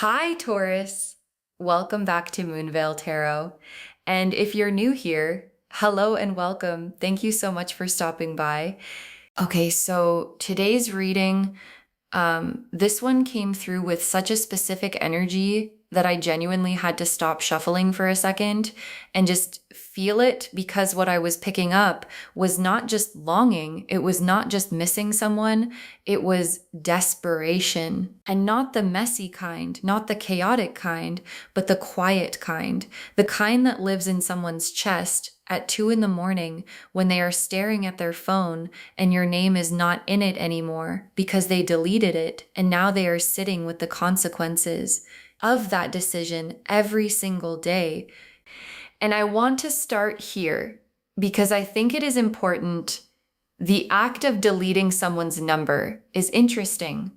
Hi, Taurus. Welcome back to Moonveil Tarot. And if you're new here, hello and welcome. Thank you so much for stopping by. Okay, so today's reading, this one came through with such a specific energy that I genuinely had to stop shuffling for a second and just feel it, because what I was picking up was not just longing, it was not just missing someone, it was desperation. And not the messy kind, not the chaotic kind, but the quiet kind, the kind that lives in someone's chest at 2 a.m. when they are staring at their phone and your name is not in it anymore because they deleted it, and now they are sitting with the consequences of that decision every single day. And I want to start here because I think it is important. The act of deleting someone's number is interesting,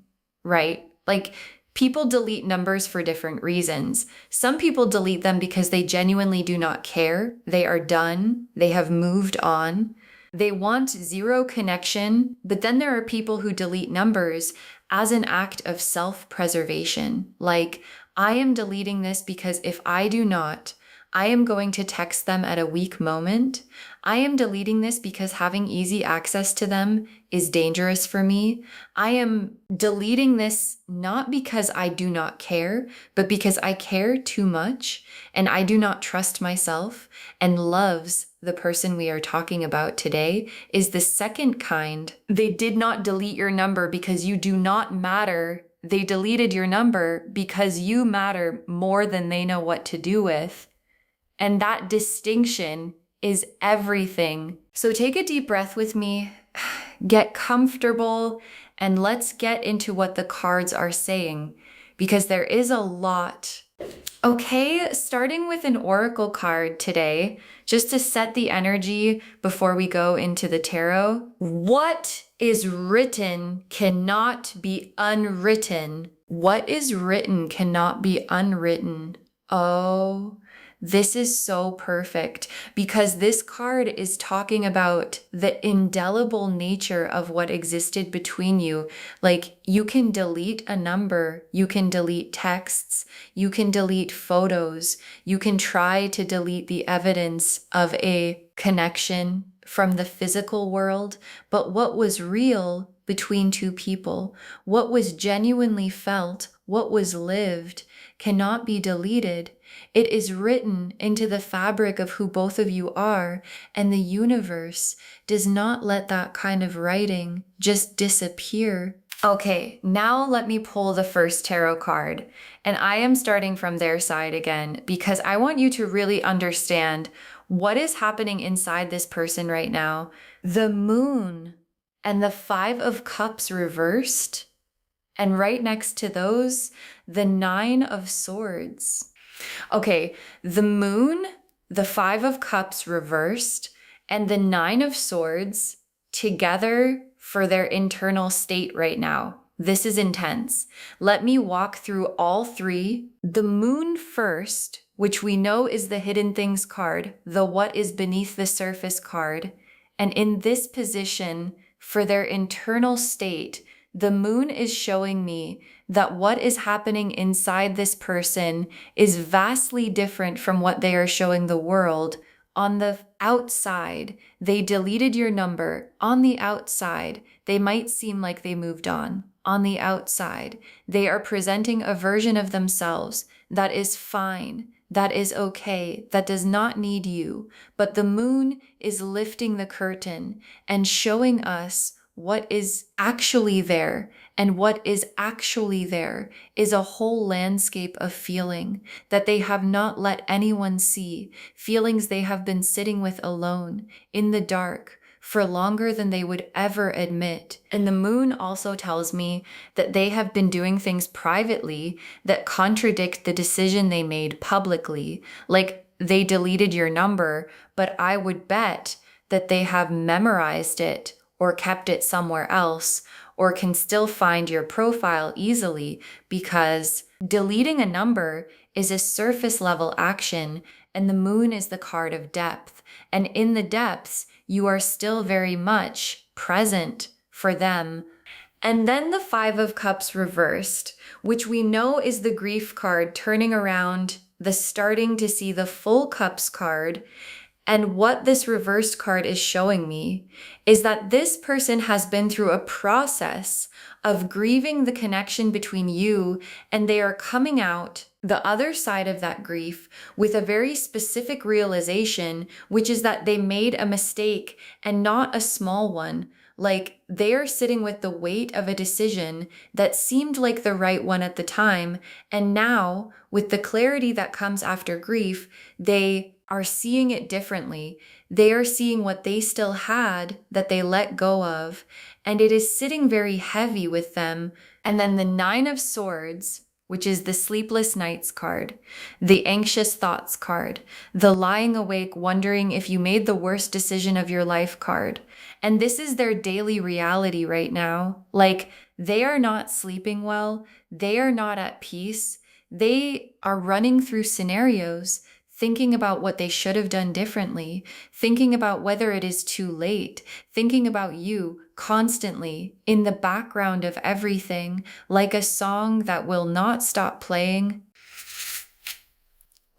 right? Like, people delete numbers for different reasons. Some people delete them because they genuinely do not care. They are done. They have moved on. They want zero connection. But then there are people who delete numbers as an act of self-preservation. Like, I am deleting this because if I do not, I am going to text them at a weak moment. I am deleting this because having easy access to them is dangerous for me. I am deleting this not because I do not care, but because I care too much and I do not trust myself. And loves, the person we are talking about today, is the second kind. They did not delete your number because you do not matter. They deleted your number because you matter more than they know what to do with. And that distinction is everything. So take a deep breath with me, get comfortable, and let's get into what the cards are saying, because there is a lot. Okay, starting with an oracle card today, just to set the energy before we go into the tarot. What is written cannot be unwritten. What is written cannot be unwritten. Oh, this is so perfect, because this card is talking about the indelible nature of what existed between you. Like, you can delete a number, you can delete texts, you can delete photos, you can try to delete the evidence of a connection from the physical world, but what was real between two people, what was genuinely felt, what was lived, cannot be deleted. It is written into the fabric of who both of you are, and the universe does not let that kind of writing just disappear. Okay, now let me pull the first tarot card, and I am starting from their side again because I want you to really understand what is happening inside this person right now. The moon and the 5 of Cups reversed, and right next to those, the 9 of Swords. Okay, the moon, the 5 of Cups reversed, and the 9 of Swords together for their internal state right now. This is intense. Let me walk through all three. The moon first, which we know is the hidden things card, the what is beneath the surface card. And in this position, for their internal state, the moon is showing me that what is happening inside this person is vastly different from what they are showing the world. On the outside, they deleted your number. On the outside, they might seem like they moved on. On the outside, they are presenting a version of themselves that is fine, that is okay, that does not need you. But the moon is lifting the curtain and showing us what is actually there. And what is actually there is a whole landscape of feeling that they have not let anyone see, feelings they have been sitting with alone, in the dark, for longer than they would ever admit. And the moon also tells me that they have been doing things privately that contradict the decision they made publicly. Like, they deleted your number, but I would bet that they have memorized it or kept it somewhere else, or can still find your profile easily, because deleting a number is a surface level action, and the moon is the card of depth. And in the depths, you are still very much present for them. And then the Five of Cups reversed, which we know is the grief card turning around, the starting to see the full cups card. And what this reversed card is showing me is that this person has been through a process of grieving the connection between you, and they are coming out the other side of that grief with a very specific realization, which is that they made a mistake and not a small one. Like they are sitting with the weight of a decision that seemed like the right one at the time. And now, with the clarity that comes after grief, they are seeing it differently. They are seeing what they still had that they let go of, and it is sitting very heavy with them. And then the Nine of Swords, which is the sleepless nights card, the anxious thoughts card, the lying awake wondering if you made the worst decision of your life card. And this is their daily reality right now. Like they are not sleeping well. They are not at peace. They are running through scenarios, thinking about what they should have done differently, thinking about whether it is too late, thinking about you constantly in the background of everything, like a song that will not stop playing.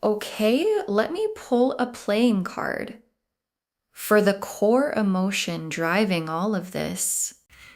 Okay, let me pull a playing card for the core emotion driving all of this.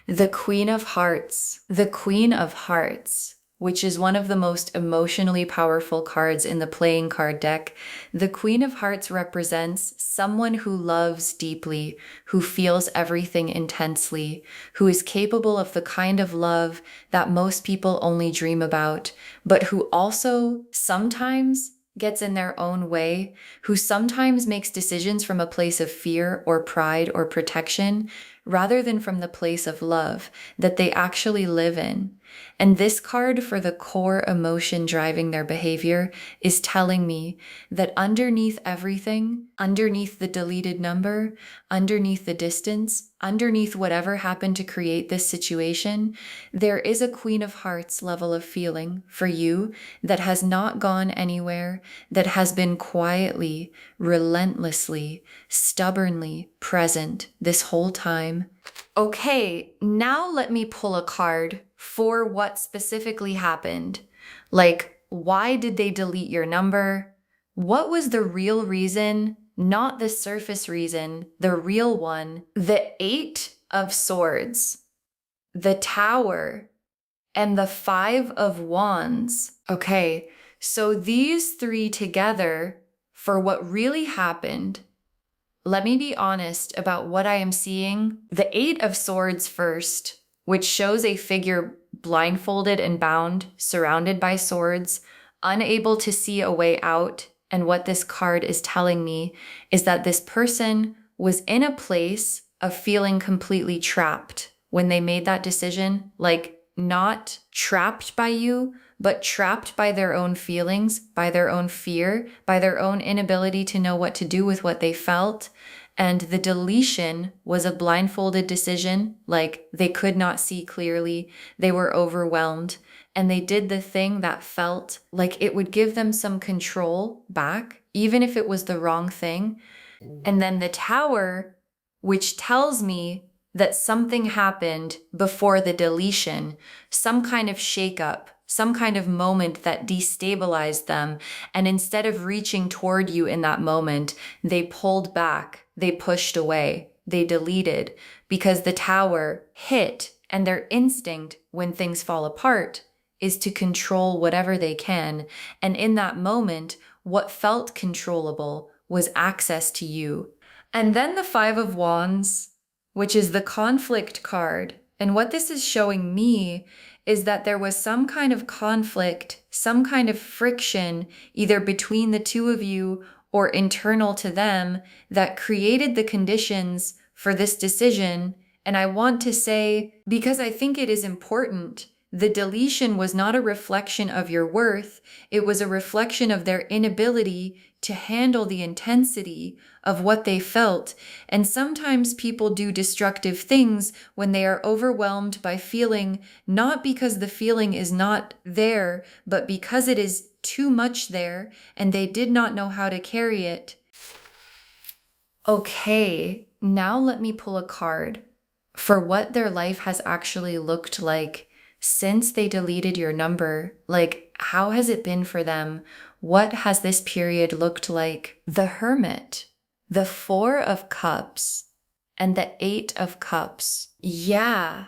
The Queen of Hearts. The Queen of Hearts, which is one of the most emotionally powerful cards in the playing card deck. The Queen of Hearts represents someone who loves deeply, who feels everything intensely, who is capable of the kind of love that most people only dream about, but who also sometimes gets in their own way, who sometimes makes decisions from a place of fear or pride or protection, rather than from the place of love that they actually live in. And this card for the core emotion driving their behavior is telling me that underneath everything, underneath the deleted number, underneath the distance, underneath whatever happened to create this situation, there is a Queen of Hearts level of feeling for you that has not gone anywhere, that has been quietly, relentlessly, stubbornly present this whole time. Okay, now let me pull a card for what specifically happened. Like, why did they delete your number? What was the real reason? Not the surface reason, the real one. The Eight of Swords, the Tower, and the Five of Wands. Okay, so these three together for what really happened. Let me be honest about what I am seeing. The Eight of Swords first, which shows a figure blindfolded and bound, surrounded by swords, unable to see a way out. And what this card is telling me is that this person was in a place of feeling completely trapped when they made that decision, like not trapped by you, but trapped by their own feelings, by their own fear, by their own inability to know what to do with what they felt. And the deletion was a blindfolded decision, like they could not see clearly, they were overwhelmed, and they did the thing that felt like it would give them some control back, even if it was the wrong thing. And then the Tower, which tells me that something happened before the deletion, some kind of shakeup, some kind of moment that destabilized them. And instead of reaching toward you in that moment, they pulled back, they pushed away, they deleted, because the Tower hit, and their instinct when things fall apart is to control whatever they can. And in that moment, what felt controllable was access to you. And then the Five of Wands, which is the conflict card. And what this is showing me is that there was some kind of conflict, some kind of friction, either between the two of you or internal to them, that created the conditions for this decision. And I want to say, because I think it is important, the deletion was not a reflection of your worth. It was a reflection of their inability to handle the intensity of what they felt. And sometimes people do destructive things when they are overwhelmed by feeling, not because the feeling is not there, but because it is too much there and they did not know how to carry it. Okay, now let me pull a card for what their life has actually looked like since they deleted your number. Like, how has it been for them? What has this period looked like? The Hermit, the Four of Cups, and the Eight of Cups. Yeah.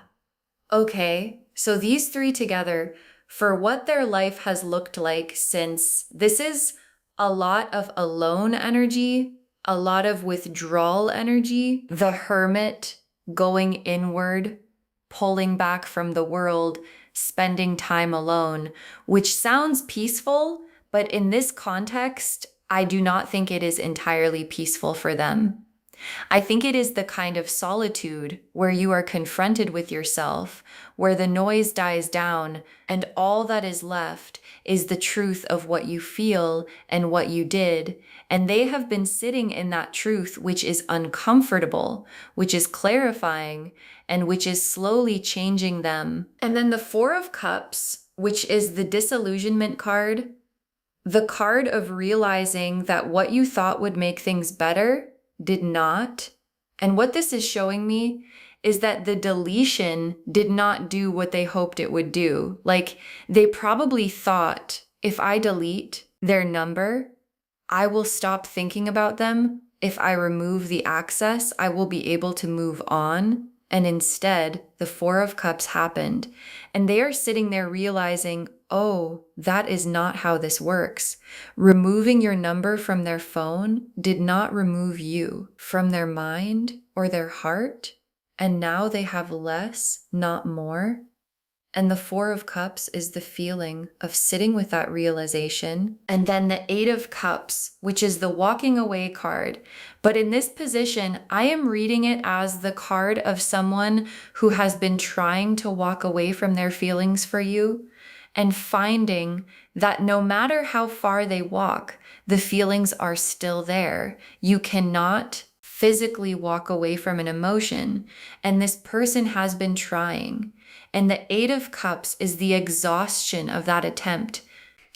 Okay. So these three together, for what their life has looked like since this is a lot of alone energy, a lot of withdrawal energy, the Hermit going inward, pulling back from the world, spending time alone, which sounds peaceful, but in this context, I do not think it is entirely peaceful for them. I think it is the kind of solitude where you are confronted with yourself, where the noise dies down, and all that is left is the truth of what you feel and what you did. And they have been sitting in that truth, which is uncomfortable, which is clarifying, and which is slowly changing them. And then the Four of Cups, which is the disillusionment card, the card of realizing that what you thought would make things better did not. And what this is showing me is that the deletion did not do what they hoped it would do. Like, they probably thought, if I delete their number, I will stop thinking about them. If I remove the access, I will be able to move on. And instead, the Four of Cups happened. And they are sitting there realizing, oh, that is not how this works. Removing your number from their phone did not remove you from their mind or their heart. And now they have less, not more. And the Four of Cups is the feeling of sitting with that realization. And then the Eight of Cups, which is the walking away card. But in this position, I am reading it as the card of someone who has been trying to walk away from their feelings for you and finding that no matter how far they walk, the feelings are still there. You cannot physically walk away from an emotion. And this person has been trying. And the Eight of Cups is the exhaustion of that attempt.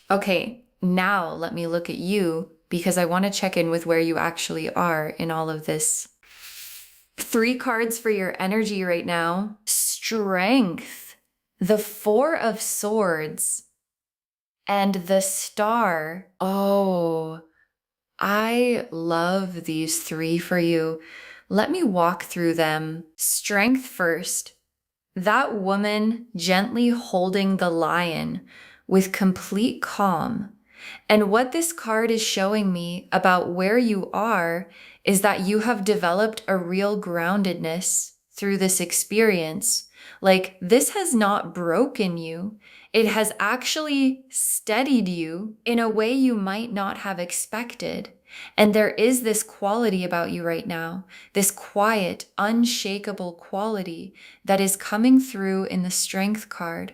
Okay, now let me look at you because I want to check in with where you actually are in all of this. 3 cards for your energy right now. Strength, the Four of Swords, and the Star. Oh, I love these 3 for you. Let me walk through them. Strength first. That woman gently holding the lion with complete calm. And what this card is showing me about where you are is that you have developed a real groundedness through this experience. Like, this has not broken you. It has actually steadied you in a way you might not have expected. And there is this quality about you right now, this quiet, unshakable quality that is coming through in the Strength card.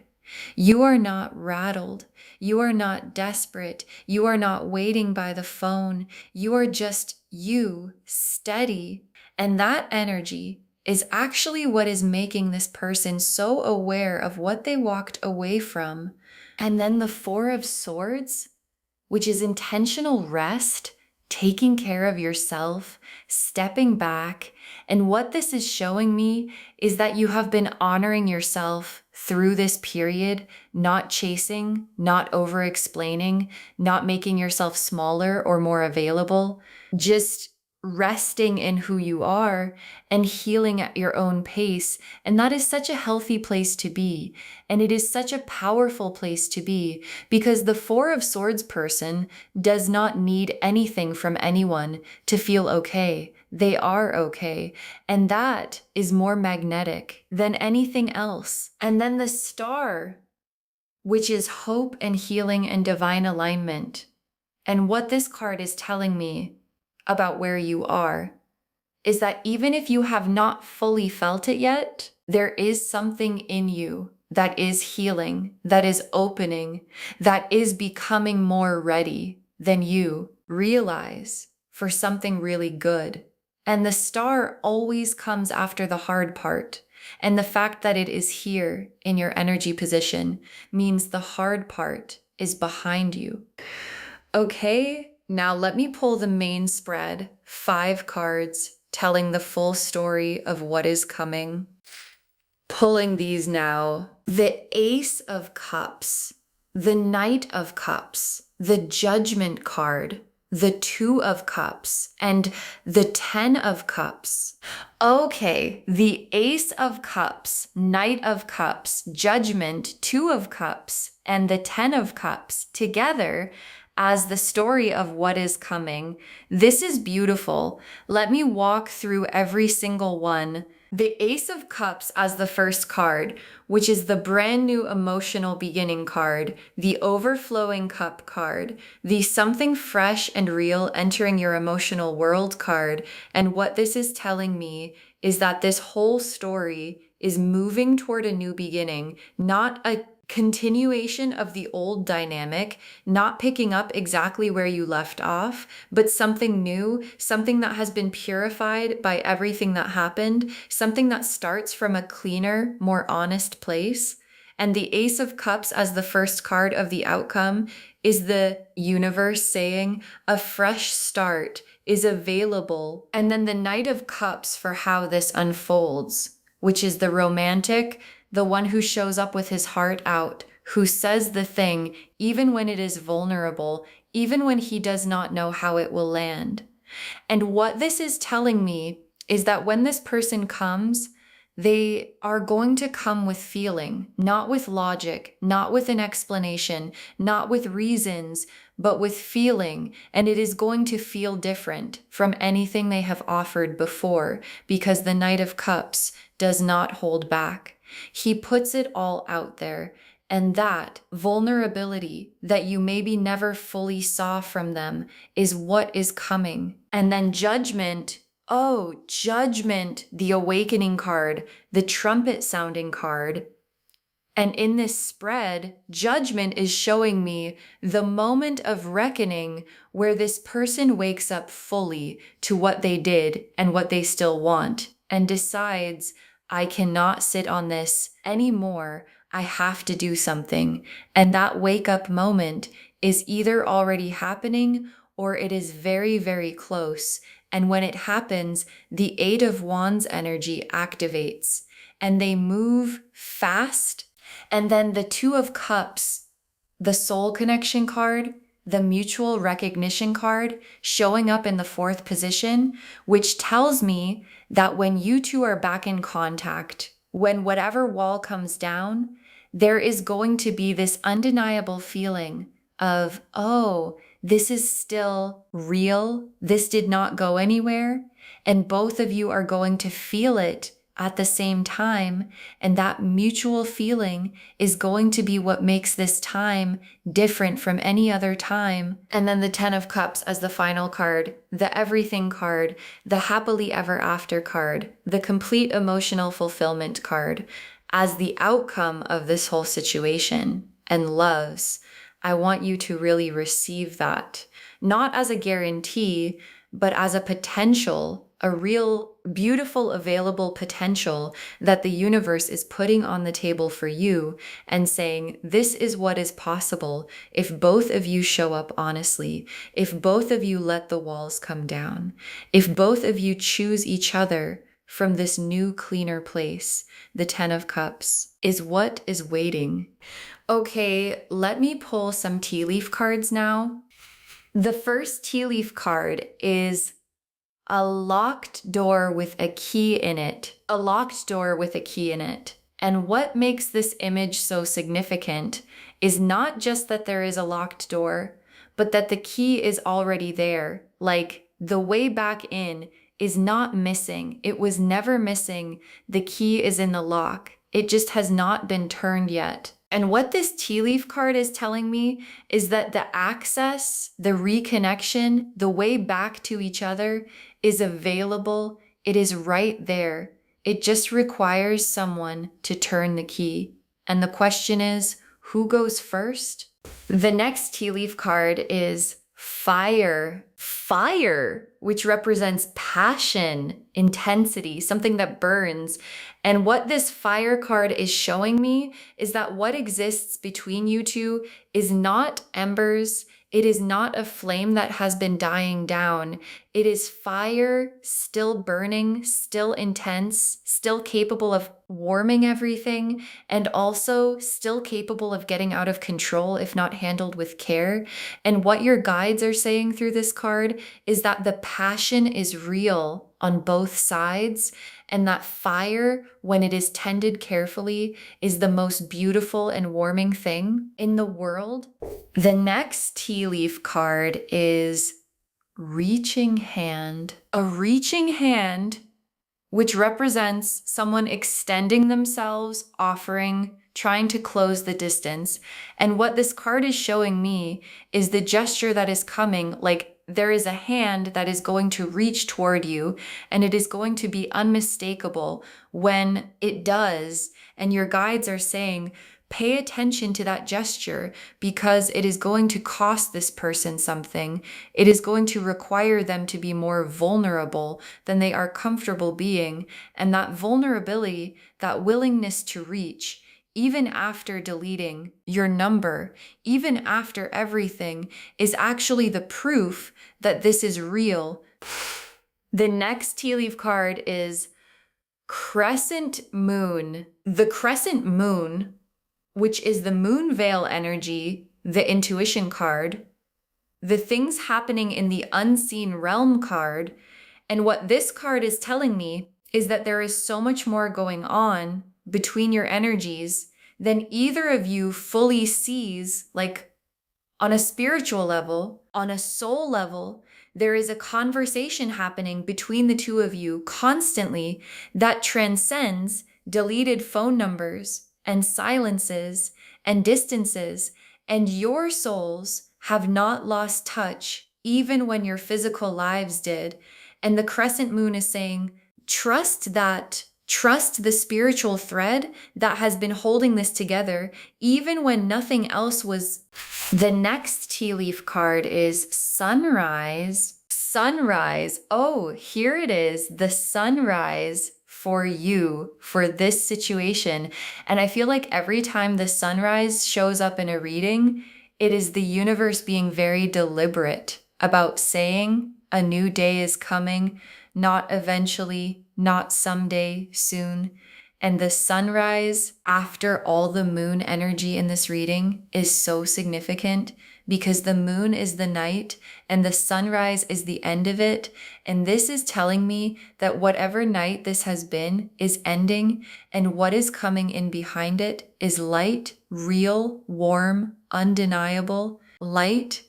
You are not rattled. You are not desperate. You are not waiting by the phone. You are just you, steady. And that energy is actually what is making this person so aware of what they walked away from. And then the Four of Swords, which is intentional rest, taking care of yourself, stepping back. And what this is showing me is that you have been honoring yourself through this period, not chasing, not over-explaining, not making yourself smaller or more available, just resting in who you are and healing at your own pace. And that is such a healthy place to be. And it is such a powerful place to be because the Four of Swords person does not need anything from anyone to feel okay. They are okay. And that is more magnetic than anything else. And then the Star, which is hope and healing and divine alignment. And what this card is telling me about where you are is that even if you have not fully felt it yet, there is something in you that is healing, that is opening, that is becoming more ready than you realize for something really good. And the Star always comes after the hard part. And the fact that it is here in your energy position means the hard part is behind you. Okay. Now let me pull the main spread, 5 cards telling the full story of what is coming. pulling these now. The Ace of Cups, the Knight of Cups, the Judgment card, the Two of Cups, and the Ten of Cups. Okay, the Ace of Cups, Knight of Cups, Judgment, Two of Cups, and the Ten of Cups together as the story of what is coming. This is beautiful. Let me walk through every single one. The Ace of Cups as the first card, which is the brand new emotional beginning card, the overflowing cup card, the something fresh and real entering your emotional world card. And what this is telling me is that this whole story is moving toward a new beginning, not a continuation of the old dynamic, not picking up exactly where you left off, but something new, something that has been purified by everything that happened, something that starts from a cleaner, more honest place. And the Ace of Cups as the first card of the outcome is the universe saying a fresh start is available. And then the Knight of Cups for how this unfolds, which is the romantic, the one who shows up with his heart out, who says the thing even when it is vulnerable, even when he does not know how it will land. And what this is telling me is that when this person comes, they are going to come with feeling, not with logic, not with an explanation, not with reasons, but with feeling. And it is going to feel different from anything they have offered before, because the Knight of Cups does not hold back. He puts it all out there. And that vulnerability that you maybe never fully saw from them is what is coming. And then Judgment. Oh, Judgment, the awakening card, the trumpet sounding card. And in this spread, Judgment is showing me the moment of reckoning where this person wakes up fully to what they did and what they still want and decides, I cannot sit on this anymore. I have to do something. And that wake up moment is either already happening or it is very, very close. And when it happens, the Eight of Wands energy activates and they move fast. And then the Two of Cups, the soul connection card, the mutual recognition card showing up in the fourth position, which tells me that when you two are back in contact, when whatever wall comes down, there is going to be this undeniable feeling of, oh, this is still real. This did not go anywhere. And both of you are going to feel it at the same time. And that mutual feeling is going to be what makes this time different from any other time. And then the Ten of Cups as the final card, the everything card, the happily ever after card, the complete emotional fulfillment card as the outcome of this whole situation. And loves, I want you to really receive that, not as a guarantee, but as a potential, a real, beautiful, available potential that the universe is putting on the table for you and saying, this is what is possible if both of you show up honestly, if both of you let the walls come down, if both of you choose each other from this new, cleaner place. The Ten of Cups is what is waiting. Okay, let me pull some tea leaf cards now. The first tea leaf card is a locked door with a key in it. A locked door with a key in it. And what makes this image so significant is not just that there is a locked door, but that the key is already there. Like the way back in is not missing. It was never missing. The key is in the lock. It just has not been turned yet. And what this tea leaf card is telling me is that the access, the reconnection, the way back to each other is available. It is right there. It just requires someone to turn the key. And the question is, who goes first? The next tea leaf card is fire. fire, which represents passion, intensity, something that burns. And what this fire card is showing me is that what exists between you two is not embers. It is not a flame that has been dying down. It is fire, still burning, still intense, still capable of warming everything, and also still capable of getting out of control if not handled with care. And what your guides are saying through this card is that the passion is real on both sides, and that fire, when it is tended carefully, is the most beautiful and warming thing in the world. The next tea leaf card is reaching hand. A reaching hand, which represents someone extending themselves, offering, trying to close the distance. And what this card is showing me is the gesture that is coming, like there is a hand that is going to reach toward you, and it is going to be unmistakable when it does. And your guides are saying, pay attention to that gesture because it is going to cost this person something. It is going to require them to be more vulnerable than they are comfortable being. And that vulnerability, that willingness to reach, even after deleting your number, even after everything, is actually the proof that this is real. The next tea leaf card is crescent moon. The crescent moon, which is the Moonveil energy, the intuition card, the things happening in the unseen realm card. And what this card is telling me is that there is so much more going on between your energies than either of you fully sees, like on a spiritual level, on a soul level. There is a conversation happening between the two of you constantly that transcends deleted phone numbers and silences and distances, and your souls have not lost touch even when your physical lives did. And the crescent moon is saying, trust the spiritual thread that has been holding this together, even when nothing else was. The next tea leaf card is sunrise. Sunrise. Oh, here it is, the sunrise for you, for this situation. And I feel like every time the sunrise shows up in a reading, it is the universe being very deliberate about saying a new day is coming, not eventually, not someday, soon. And the sunrise after all the moon energy in this reading is so significant because the moon is the night and the sunrise is the end of it. And this is telling me that whatever night this has been is ending, and what is coming in behind it is light, real, warm, undeniable light.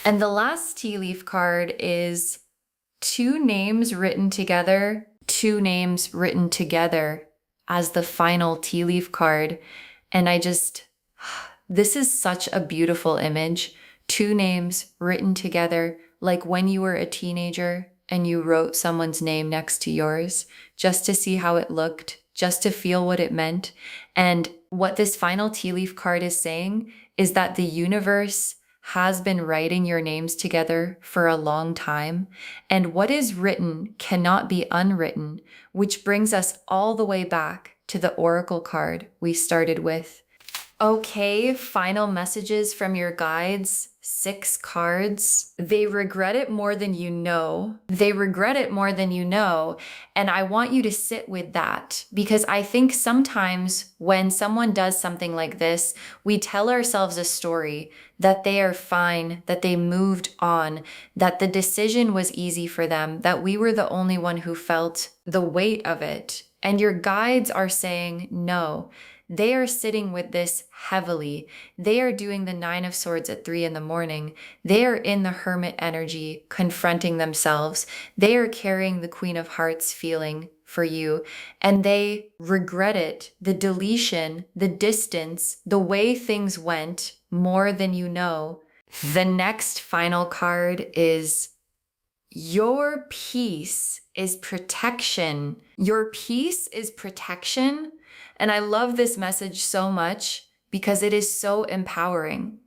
And the last tea leaf card is two names written together as the final tea leaf card. And this is such a beautiful image. Two names written together, like when you were a teenager and you wrote someone's name next to yours, just to see how it looked, just to feel what it meant. And what this final tea leaf card is saying is that the universe has been writing your names together for a long time, and what is written cannot be unwritten, which brings us all the way back to the oracle card we started with. Okay, final messages from your guides. 6 cards. They regret it more than you know. They regret it more than you know. And I want you to sit with that, because I think sometimes when someone does something like this, we tell ourselves a story that they are fine, that they moved on, that the decision was easy for them, that we were the only one who felt the weight of it. And your guides are saying, no. They are sitting with this heavily. They are doing the 9 of Swords at 3 a.m. They are in the Hermit energy, confronting themselves. They are carrying the Queen of Hearts feeling for you, and they regret it, the deletion, the distance, the way things went more than you know. The next final card is your peace is protection. Your peace is protection. And I love this message so much because it is so empowering.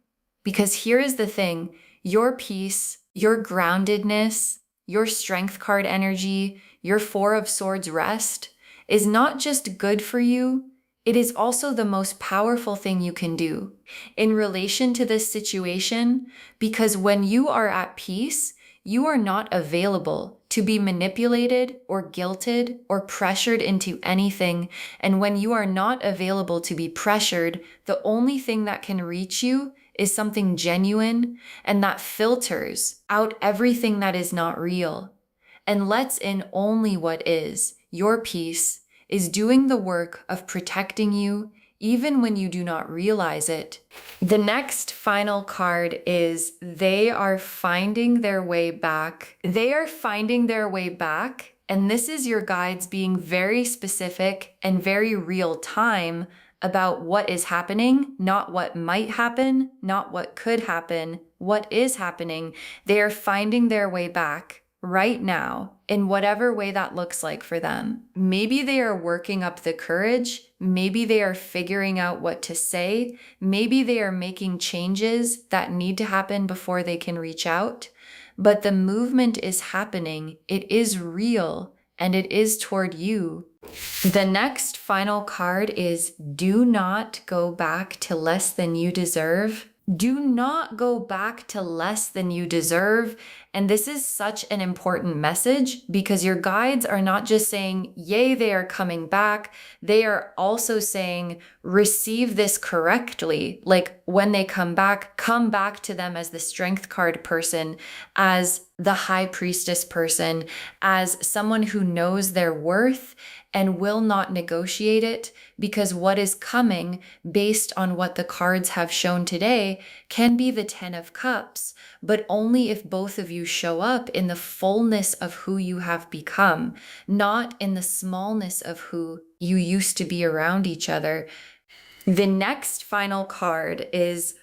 Because here is the thing, your peace, Your groundedness, your strength card energy, your Four of Swords rest is not just good for you, it is also the most powerful thing you can do in relation to this situation, because when you are at peace, you are not available to be manipulated or guilted or pressured into anything. And when you are not available to be pressured, the only thing that can reach you is something genuine and that filters out everything that is not real and lets in only what is. Your peace is doing the work of protecting you even when you do not realize it. The next final card is they are finding their way back. They are finding their way back, and this is your guides being very specific and very real time about what is happening, not what might happen, not what could happen, what is happening. They are finding their way back right now in whatever way that looks like for them. Maybe they are working up the courage. Maybe they are figuring out what to say. Maybe they are making changes that need to happen before they can reach out. But the movement is happening. It is real and it is toward you. The next final card is do not go back to less than you deserve. Do not go back to less than you deserve. And this is such an important message because your guides are not just saying, yay, they are coming back. They are also saying, receive this correctly. Like when they come back to them as the strength card person, as the high priestess person, as someone who knows their worth and will not negotiate it, because what is coming based on what the cards have shown today can be the 10 of Cups, but only if both of you show up in the fullness of who you have become, not in the smallness of who you used to be around each other. The next final card is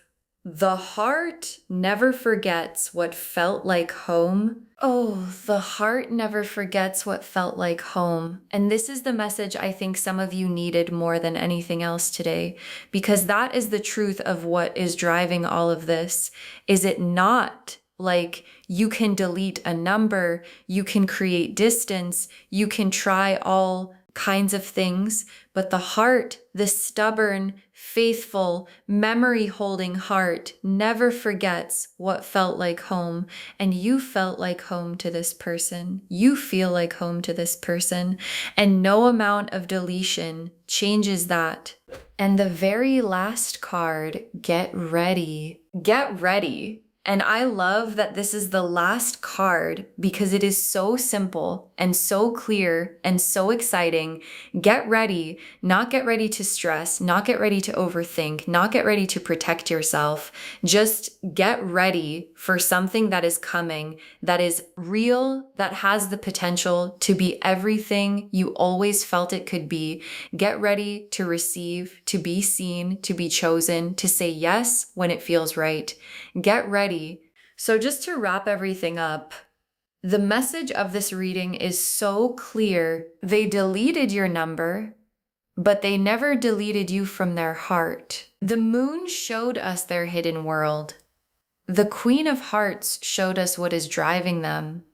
the heart never forgets what felt like home. Oh, the heart never forgets what felt like home. And this is the message I think some of you needed more than anything else today, because that is the truth of what is driving all of this. Is it not like you can delete a number, you can create distance, you can try all kinds of things, but the heart, the stubborn, faithful, memory-holding heart never forgets what felt like home. And you felt like home to this person. You feel like home to this person. And no amount of deletion changes that. And the very last card, get ready. Get ready. And I love that this is the last card because it is so simple and so clear and so exciting. Get ready, not get ready to stress, not get ready to overthink, not get ready to protect yourself. Just get ready for something that is coming, that is real, that has the potential to be everything you always felt it could be. Get ready to receive, to be seen, to be chosen, to say yes when it feels right. Get ready. So just to wrap everything up, the message of this reading is so clear. They deleted your number, but they never deleted you from their heart. The moon showed us their hidden world. The Queen of Hearts showed us what is driving them.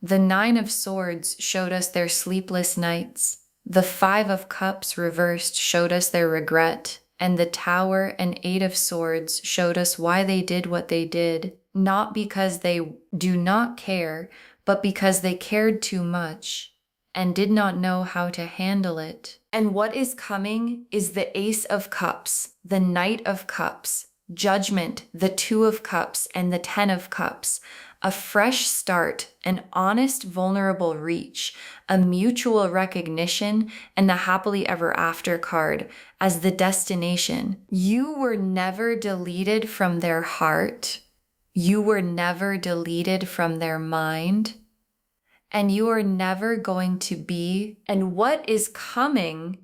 The Nine of Swords showed us their sleepless nights. The Five of Cups reversed showed us their regret. And the Tower and Eight of Swords showed us why they did what they did, not because they do not care, but because they cared too much and did not know how to handle it. And what is coming is the Ace of Cups, the Knight of Cups, Judgment, the Two of Cups, and the 10 of Cups. A fresh start, an honest, vulnerable reach, a mutual recognition, and the happily ever after card as the destination. You were never deleted from their heart. You were never deleted from their mind. And you are never going to be. And what is coming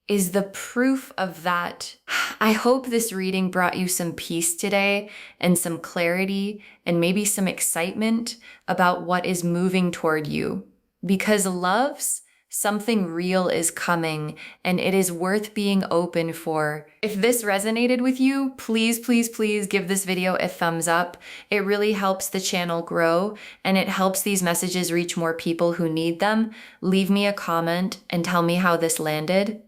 is the proof of that. I hope this reading brought you some peace today and some clarity and maybe some excitement about what is moving toward you. Because loves Something real is coming and it is worth being open for. If this resonated with you, please, please, please give this video a thumbs up. It really helps the channel grow and it helps these messages reach more people who need them. Leave me a comment and tell me how this landed.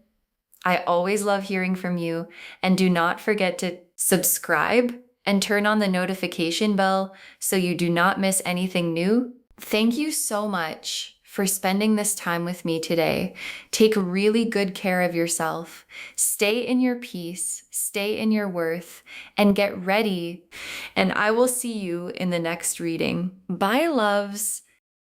I always love hearing from you, and do not forget to subscribe and turn on the notification bell so you do not miss anything new. Thank you so much for spending this time with me today. Take really good care of yourself. Stay in your peace, stay in your worth, and get ready. And I will see you in the next reading. Bye, loves.